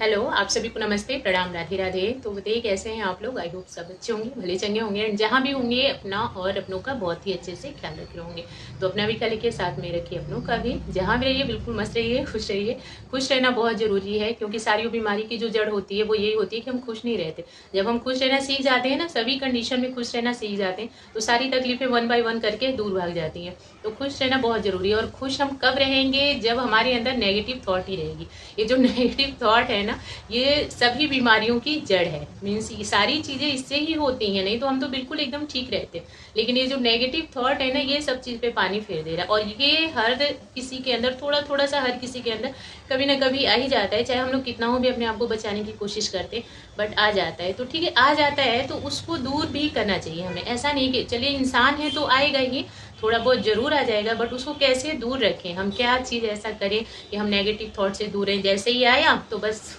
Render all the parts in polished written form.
Hello, आप सभी को नमस्ते, प्रणाम, राधे राधे। तो बताइए कैसे हैं आप लोग। आई होप सब अच्छे होंगे, भले चंगे होंगे एंड जहाँ भी होंगे अपना और अपनों का बहुत ही अच्छे से ख्याल रखे होंगे। तो अपना भी ख्याल रखिए, साथ में रखिए अपनों का भी। जहाँ भी रहिए बिल्कुल मस्त रहिए, खुश रहिए। खुश रहना बहुत जरूरी है क्योंकि सारी बीमारी की जो जड़ होती है वो यही होती है कि हम खुश नहीं रहते। जब हम खुश रहना सीख जाते हैं ना, सभी कंडीशन में खुश रहना सीख जाते हैं, तो सारी तकलीफें वन बाय वन करके दूर भाग जाती हैं। तो खुश रहना बहुत जरूरी है। और खुश हम कब रहेंगे? जब हमारे अंदर नेगेटिव थॉट ही रहेगी। ये जो नेगेटिव थॉट है ना, ये सभी बीमारियों की जड़ है। मीन्स ये सारी चीजें इससे ही होती हैं, नहीं तो हम तो बिल्कुल एकदम ठीक रहते। लेकिन ये जो नेगेटिव थॉट है ना, ये सब चीज पे पानी फेर दे रहा है। और ये हर किसी के अंदर थोड़ा थोड़ा सा, हर किसी के अंदर कभी ना कभी आ ही जाता है। चाहे हम लोग कितना हो भी अपने आप को बचाने की कोशिश करते, बट आ जाता है। तो ठीक है, आ जाता है तो उसको दूर भी करना चाहिए हमें। ऐसा नहीं कि चलिए इंसान है तो आएगा ही, थोड़ा बहुत जरूर आ जाएगा, बट उसको कैसे दूर रखें, हम क्या चीज ऐसा करें कि हम नेगेटिव थॉट से दूर रहें। जैसे ही आया तो बस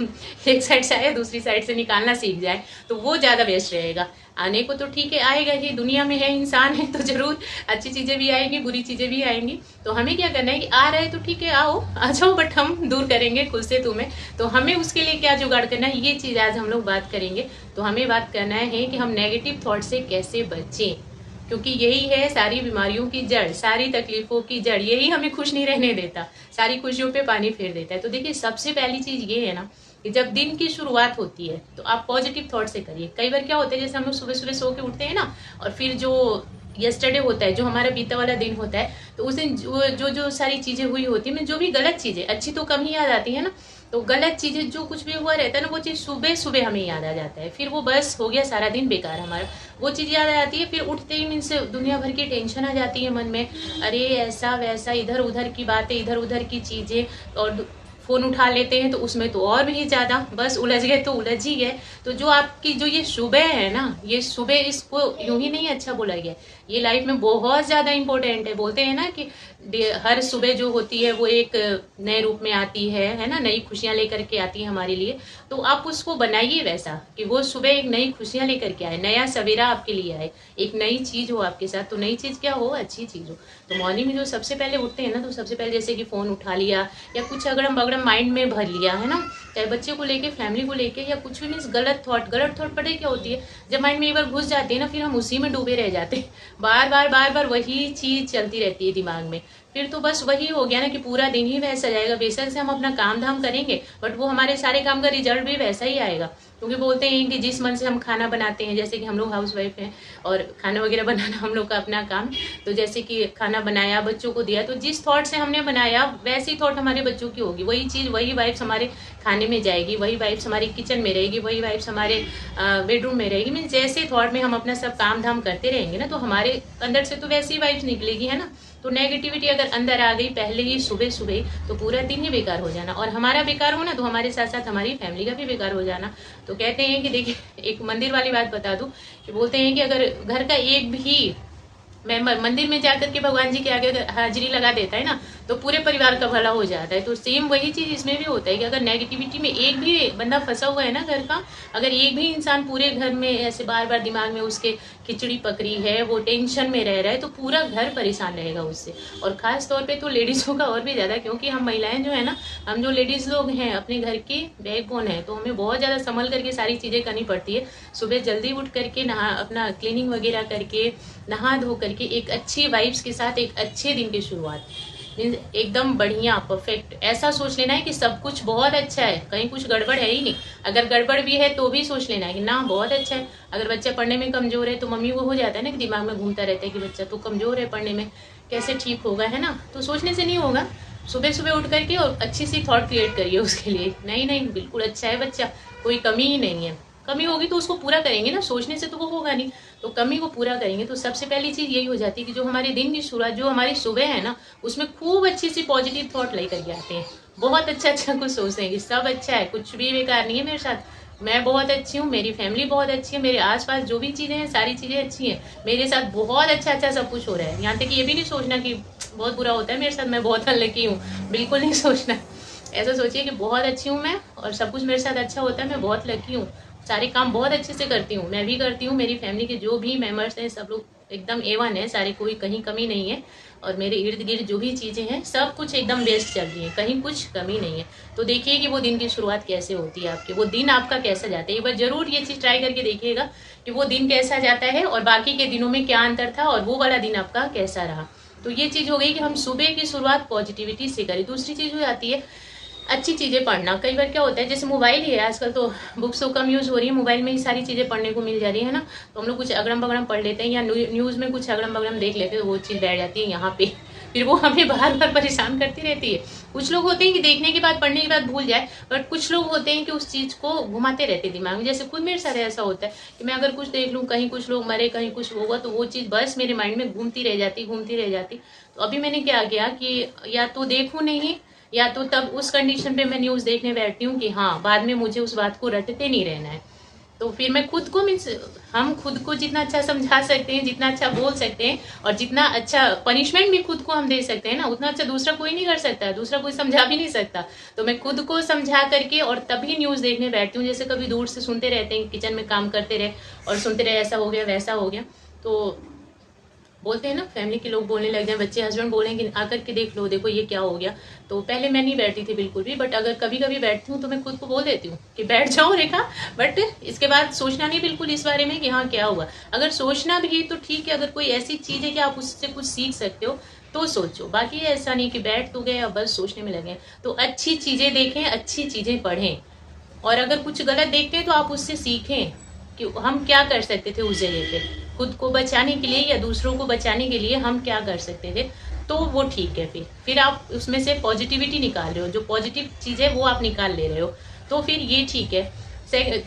एक साइड से आया, दूसरी साइड से निकालना सीख जाए तो वो ज्यादा बेस्ट रहेगा। आने को तो ठीक है, आएगा ही, दुनिया में है, इंसान है तो जरूर अच्छी चीजें भी आएंगी, बुरी चीजें भी आएंगी। तो हमें क्या करना है कि आ रहा है तो ठीक है, आओ, आ जाओ, बट हम दूर करेंगे खुद से तुम्हें। तो हमें उसके लिए क्या जुगाड़ करना है, ये चीज आज हम लोग बात करेंगे। तो हमें बात करना है कि हम नेगेटिव थॉट से कैसे बचें, क्योंकि यही है सारी बीमारियों की जड़, सारी तकलीफों की जड़। यही हमें खुश नहीं रहने देता, सारी खुशियों पे पानी फेर देता है। तो देखिए, सबसे पहली चीज ये है ना कि जब दिन की शुरुआत होती है तो आप पॉजिटिव थॉट से करिए। कई बार क्या होता है, जैसे हम लोग सुबह सुबह सो के उठते हैं ना, और फिर जो यस्टरडे होता है, जो हमारा बीता वाला दिन होता है, तो उस दिन जो जो सारी चीजें हुई होती है, जो भी गलत चीजें, अच्छी तो कम ही याद आती है ना, तो गलत चीजें जो कुछ भी हुआ रहता है ना, वो चीज सुबह सुबह हमें याद आ जाता है। फिर वो बस हो गया, सारा दिन बेकार हमारा। वो चीज याद आ जाती है, फिर उठते ही मीन्स दुनिया भर की टेंशन आ जाती है मन में। अरे ऐसा वैसा, इधर उधर की बातें, इधर उधर की चीजें। और फोन उठा लेते हैं तो उसमें तो और भी ज्यादा, बस उलझ गए तो उलझ ही गए। तो जो आपकी जो ये सुबह है ना, ये सुबह, इसको यूं ही नहीं अच्छा बोला गया, ये लाइफ में बहुत ज्यादा इंपॉर्टेंट है। बोलते हैं ना कि हर सुबह जो होती है वो एक नए रूप में आती है ना, नई खुशियां लेकर के आती है हमारे लिए। तो आप उसको बनाइए वैसा कि वो सुबह एक नई खुशियां लेकर के आए, नया सवेरा आपके लिए आए, एक नई चीज हो आपके साथ। तो नई चीज क्या हो, अच्छी चीज हो। तो मॉर्निंग में जो सबसे पहले उठते हैं ना, तो सबसे पहले जैसे कि फोन उठा लिया या कुछ अगड़म बगड़म माइंड में भर लिया है ना, चाहे बच्चे को लेके, फैमिली को लेके, या कुछ भी मीन्स गलत थॉट पता है क्या होती है, जब माइंड में एक बार घुस जाती है ना, फिर हम उसी में डूबे रह जाते हैं। बार बार बार बार वही चीज चलती रहती है दिमाग में। फिर तो बस वही हो गया ना कि पूरा दिन ही वैसा जाएगा। बेशक से हम अपना काम धाम करेंगे, बट वो हमारे सारे काम का रिजल्ट भी वैसा ही आएगा। क्योंकि बोलते हैं कि जिस मन से हम खाना बनाते हैं, जैसे कि हम लोग हाउस वाइफ हैं और खाना वगैरह बनाना हम लोग का अपना काम, तो जैसे कि खाना बनाया, बच्चों को दिया, तो जिस थॉट से हमने बनाया वैसी थॉट हमारे बच्चों की होगी। वही चीज, वही वाइब्स हमारे खाने में जाएगी, वही वाइब्स हमारे किचन में रहेगी, वही वाइब्स हमारे बेडरूम में रहेगी। मीन जैसे थॉट में हम अपना सब काम धाम करते रहेंगे ना, तो हमारे अंदर से तो वैसी वाइब्स निकलेगी, है ना। तो नेगेटिविटी अगर अंदर आ गई पहले ही सुबह सुबह, तो पूरा दिन ही बेकार हो जाना। और हमारा बेकार होना तो हमारे साथ साथ हमारी फैमिली का भी बेकार हो जाना। तो कहते हैं कि देखिए, एक मंदिर वाली बात बता दूं कि बोलते हैं कि अगर घर का एक भी मेंबर मंदिर में जाकर के भगवान जी के आगे हाजिरी लगा देता है ना, तो पूरे परिवार का भला हो जाता है। तो सेम वही चीज इसमें भी होता है कि अगर नेगेटिविटी में एक भी बंदा फंसा हुआ है ना घर का, अगर एक भी इंसान पूरे घर में ऐसे बार बार दिमाग में उसके खिचड़ी पकड़ी है, वो टेंशन में रह रहा है, तो पूरा घर परेशान रहेगा उससे। और खास तौर पे तो लेडीजों का और भी ज्यादा, क्योंकि हम महिलाएं जो है ना, हम जो लेडीज लोग हैं अपने घर की बैकबोन है, तो हमें बहुत ज्यादा संभल करके सारी चीजें करनी पड़ती है। सुबह जल्दी उठ करके नहा, अपना क्लीनिंग वगैरह करके, नहा धो करके एक अच्छी वाइब्स के साथ एक अच्छे दिन की शुरुआत, मीन्स एकदम बढ़िया परफेक्ट, ऐसा सोच लेना है कि सब कुछ बहुत अच्छा है, कहीं कुछ गड़बड़ है ही नहीं। अगर गड़बड़ भी है तो भी सोच लेना है कि ना बहुत अच्छा है। अगर बच्चा पढ़ने में कमजोर है तो मम्मी को हो जाता है ना कि दिमाग में घूमता रहता है कि बच्चा तो कमजोर है पढ़ने में, कैसे ठीक होगा, है ना। तो सोचने से नहीं होगा। सुबह सुबह उठ करके और अच्छी सी थॉट क्रिएट करिए उसके लिए, नहीं नहीं बिल्कुल अच्छा है बच्चा, कोई कमी ही नहीं है। कमी होगी तो उसको पूरा करेंगे ना, सोचने से तो वो होगा नहीं, तो कमी को पूरा करेंगे। तो सबसे पहली चीज यही हो जाती है कि जो हमारे दिन की शुरुआत, जो हमारी सुबह है ना, उसमें खूब अच्छी सी पॉजिटिव थॉट लेकर के आते हैं। बहुत अच्छा अच्छा कुछ सोचते हैं कि सब अच्छा है, कुछ भी बेकार नहीं है मेरे साथ, मैं बहुत अच्छी हूँ, मेरी फैमिली बहुत अच्छी है, मेरे आसपास जो भी चीजें हैं सारी चीजें अच्छी हैं, मेरे साथ बहुत अच्छा अच्छा सब कुछ हो रहा है। यहाँ तक कि ये भी नहीं सोचना कि बहुत बुरा होता है मेरे साथ, मैं बहुत अनलकी हूँ, बिल्कुल नहीं सोचना। ऐसा सोचिए कि बहुत अच्छी हूँ मैं, और सब कुछ मेरे साथ अच्छा होता है, मैं बहुत लकी हूँ, सारे काम बहुत अच्छे से करती हूँ, मैं भी करती हूँ, मेरी फैमिली के जो भी मेंबर्स हैं सब लोग एकदम A1 है सारे, कोई कहीं कमी नहीं है। और मेरे इर्द गिर्द जो भी चीज़ें हैं सब कुछ एकदम बेस्ट चल रही है, कहीं कुछ कमी नहीं है। तो देखिए कि वो दिन की शुरुआत कैसे होती है आपके, वो दिन आपका कैसा जाता है। एक बार जरूर ये चीज़ ट्राई करके देखिएगा कि वो दिन कैसा जाता है और बाकी के दिनों में क्या अंतर था और वो वाला दिन आपका कैसा रहा। तो ये चीज़ हो गई कि हम सुबह की शुरुआत पॉजिटिविटी से करें। दूसरी चीज़ हो जाती है अच्छी चीज़ें पढ़ना। कई बार क्या होता है, जैसे मोबाइल ही है आजकल, तो बुक्स तो कम यूज़ हो रही है, मोबाइल में ही सारी चीज़ें पढ़ने को मिल जा रही है ना। तो हम लोग कुछ अगड़म बगड़म पढ़ लेते हैं या न्यूज़ में कुछ अगड़म बगड़म देख लेते हैं, तो वो चीज़ बैठ जाती है यहाँ पे, फिर वो हमें बार बार परेशान करती रहती है। कुछ लोग होते हैं कि देखने के बाद, पढ़ने के बाद भूल जाए, बट कुछ लोग होते हैं कि उस चीज़ को घुमाते रहते दिमाग में। जैसे खुद मेरे साथ ऐसा होता है कि मैं अगर कुछ देख लूँ, कहीं कुछ लोग मरे, कहीं कुछ होगा, तो वो चीज़ बस मेरे माइंड में घूमती रह जाती, घूमती रह जाती। तो अभी मैंने क्या किया कि या तो देखूँ नहीं, या तो तब उस कंडीशन पे मैं न्यूज़ देखने बैठती हूँ कि हाँ बाद में मुझे उस बात को रटते नहीं रहना है। तो फिर मैं खुद को मीन्स, हम खुद को जितना अच्छा समझा सकते हैं, जितना अच्छा बोल सकते हैं और जितना अच्छा पनिशमेंट भी खुद को हम दे सकते हैं ना, उतना अच्छा दूसरा कोई नहीं कर सकता, दूसरा कोई समझा भी नहीं सकता। तो मैं खुद को समझा करके और तभी न्यूज़ देखने बैठती हूँ। जैसे कभी दूर से सुनते रहते हैं, किचन में काम करते रहे और सुनते रहे ऐसा हो गया वैसा हो गया, तो बोलते हैं ना फैमिली के लोग बोलने लग जाए, बच्चे हस्बैंड बोलेंगे आकर के देख लो, देखो ये क्या हो गया। तो पहले मैं नहीं बैठती थी बिल्कुल भी, बट अगर कभी कभी बैठती हूँ तो मैं खुद को बोल देती हूँ कि बैठ जाओ रेखा, बट इसके बाद सोचना नहीं बिल्कुल इस बारे में कि हाँ क्या हुआ। अगर सोचना भी तो ठीक है, अगर कोई ऐसी चीज़ है कि आप उससे कुछ सीख सकते हो तो सोचो, बाकी ऐसा नहीं कि बैठ तो गए और बस सोचने में लगे। तो अच्छी चीज़ें देखें, अच्छी चीज़ें पढ़ें, और अगर कुछ गलत देखते हैं तो आप उससे सीखें कि हम क्या कर सकते थे उस जगह पे, खुद को बचाने के लिए या दूसरों को बचाने के लिए हम क्या कर सकते थे। तो वो ठीक है, फिर आप उसमें से पॉजिटिविटी निकाल रहे हो, जो पॉजिटिव चीज़ है वो आप निकाल ले रहे हो, तो फिर ये ठीक है।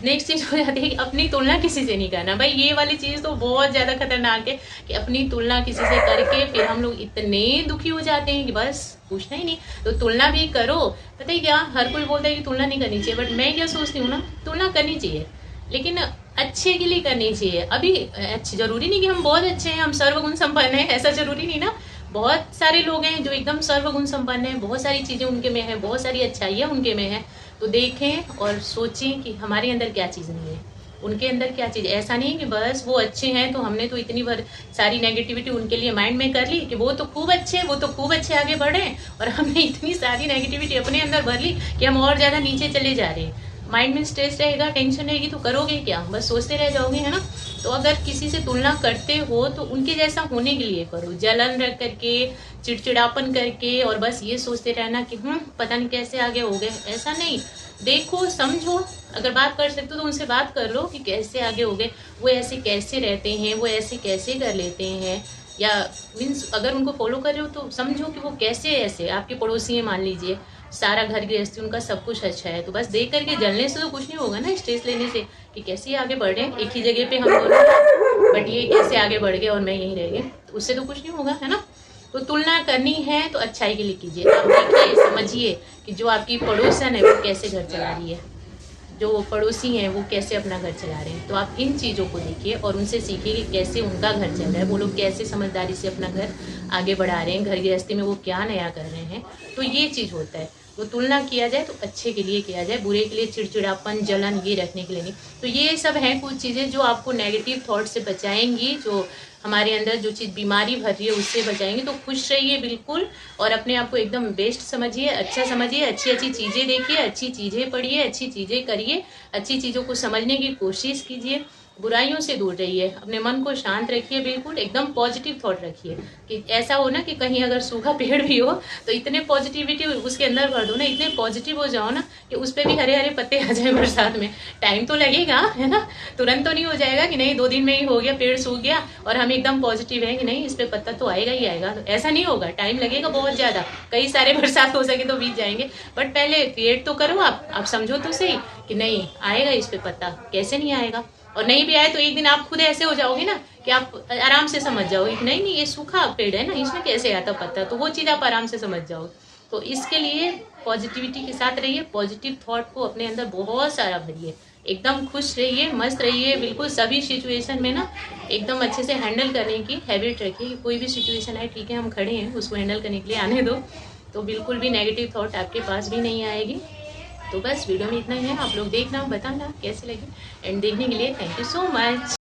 नेक्स्ट चीज़ हो जाती है कि अपनी तुलना किसी से नहीं करना। भाई ये वाली चीज़ तो बहुत ज़्यादा खतरनाक है कि अपनी तुलना किसी से करके फिर हम लोग इतने दुखी हो जाते हैं कि बस पूछना ही नहीं। तो तुलना भी करो, पता है क्या, हर कोई बोलता है कि तुलना नहीं करनी चाहिए, बट मैं क्या सोचती हूँ ना, तुलना करनी चाहिए लेकिन अच्छे के लिए करनी चाहिए। अभी अच्छे जरूरी नहीं कि हम बहुत अच्छे हैं, हम सर्वगुण संपन्न हैं, ऐसा जरूरी नहीं ना। बहुत सारे लोग हैं जो एकदम सर्वगुण संपन्न हैं, बहुत सारी चीज़ें उनके में है, बहुत सारी अच्छाइयाँ उनके में है। तो देखें और सोचें कि हमारे अंदर क्या चीज़ नहीं है, उनके अंदर क्या चीज़। ऐसा नहीं कि बस वो अच्छे हैं तो हमने तो इतनी बार सारी नेगेटिविटी उनके लिए माइंड में कर ली कि वो तो खूब अच्छे हैं, वो तो खूब अच्छे आगे बढ़े हैं, और हमने इतनी सारी नेगेटिविटी अपने अंदर भर ली कि हम और ज़्यादा नीचे चले जा रहे हैं। माइंड में स्ट्रेस रहेगा, टेंशन रहेगी, तो करोगे क्या, बस सोचते रह जाओगे, है ना। तो अगर किसी से तुलना करते हो तो उनके जैसा होने के लिए करो, जलन रख करके, चिड़चिड़ापन करके और बस ये सोचते रहना कि पता नहीं कैसे आगे हो गए, ऐसा नहीं। देखो, समझो, अगर बात कर सकते हो तो उनसे बात कर लो कि कैसे आगे हो गए, वो ऐसे कैसे रहते हैं, वो ऐसे कैसे कर लेते हैं, या मीन्स अगर उनको फॉलो कर रहे हो तो समझो कि वो कैसे ऐसे आपके पड़ोसी हैं, मान लीजिए सारा घर गृहस्थी उनका सब कुछ अच्छा है, तो बस देख करके जलने से तो कुछ नहीं होगा ना, स्ट्रेस लेने से कि कैसे आगे बढ़ रहे हैं, एक ही जगह पे हम दोनों, बट ये कैसे आगे बढ़ गए और मैं यहीं रह गई, तो उससे तो कुछ नहीं होगा, है ना। तो तुलना करनी है तो अच्छाई के लिए कीजिए। आप देखिए, समझिए कि जो आपकी पड़ोसन है वो कैसे घर चला रही है, जो पड़ोसी हैं वो कैसे अपना घर चला रहे हैं। तो आप इन चीज़ों को देखिए और उनसे सीखिए कि कैसे उनका घर चल रहा है, वो लोग कैसे समझदारी से अपना घर आगे बढ़ा रहे हैं, घर गृहस्थी में वो क्या नया कर रहे हैं। तो ये चीज़ होता है। तो तुलना किया जाए तो अच्छे के लिए किया जाए, बुरे के लिए, चिड़चिड़ापन, जलन ये रखने के लिए नहीं। तो ये सब हैं कुछ चीज़ें जो आपको नेगेटिव थॉट से बचाएंगी, जो हमारे अंदर जो चीज़ बीमारी भर रही है उससे बचाएंगे। तो खुश रहिए बिल्कुल, और अपने आप को एकदम बेस्ट समझिए, अच्छा समझिए, अच्छी अच्छी चीज़ें देखिए, अच्छी चीज़ें पढ़िए, अच्छी चीज़ें करिए, अच्छी चीज़ों को समझने की कोशिश कीजिए, बुराइयों से दूर रहिए, अपने मन को शांत रखिए, बिल्कुल एकदम पॉजिटिव थॉट रखिए। कि ऐसा हो ना कि कहीं अगर सूखा पेड़ भी हो तो इतने पॉजिटिविटी उसके अंदर भर दो ना, इतने पॉजिटिव हो जाओ ना कि उस पर भी हरे हरे पत्ते आ जाए बरसात में। टाइम तो लगेगा, है ना, तुरंत तो नहीं हो जाएगा कि नहीं 2 दिन में ही हो गया, पेड़ सूख गया और हम एकदम पॉजिटिव है कि नहीं इस पर पत्ता तो आएगा ही आएगा। तो ऐसा नहीं होगा, टाइम लगेगा बहुत ज़्यादा, कई सारे बरसात हो सके तो बीत जाएंगे, बट पहले क्रिएट तो करो, आप समझो तो सही कि नहीं आएगा इस पर पत्ता, कैसे नहीं आएगा। और नहीं भी आए तो एक दिन आप खुद ऐसे हो जाओगे ना कि आप आराम से समझ जाओगे कि नहीं ये सूखा पेड़ है ना, इसमें कैसे आता पत्ता, तो वो चीज़ आप आराम से समझ जाओगे। तो इसके लिए पॉजिटिविटी के साथ रहिए, पॉजिटिव थॉट को अपने अंदर बहुत सारा भरिए, एकदम खुश रहिए, मस्त रहिए, बिल्कुल सभी सिचुएशन में ना एकदम अच्छे से हैंडल करने की हैबिट रखिए। कोई भी सिचुएशन है, ठीक है हम खड़े हैं, उसको हैंडल करने के लिए आने दो, तो बिल्कुल भी नेगेटिव थॉट आपके पास भी नहीं आएगी। तो बस वीडियो में इतना ही है, आप लोग देखना, बताना कैसे लगी, एंड देखने के लिए थैंक यू सो मच।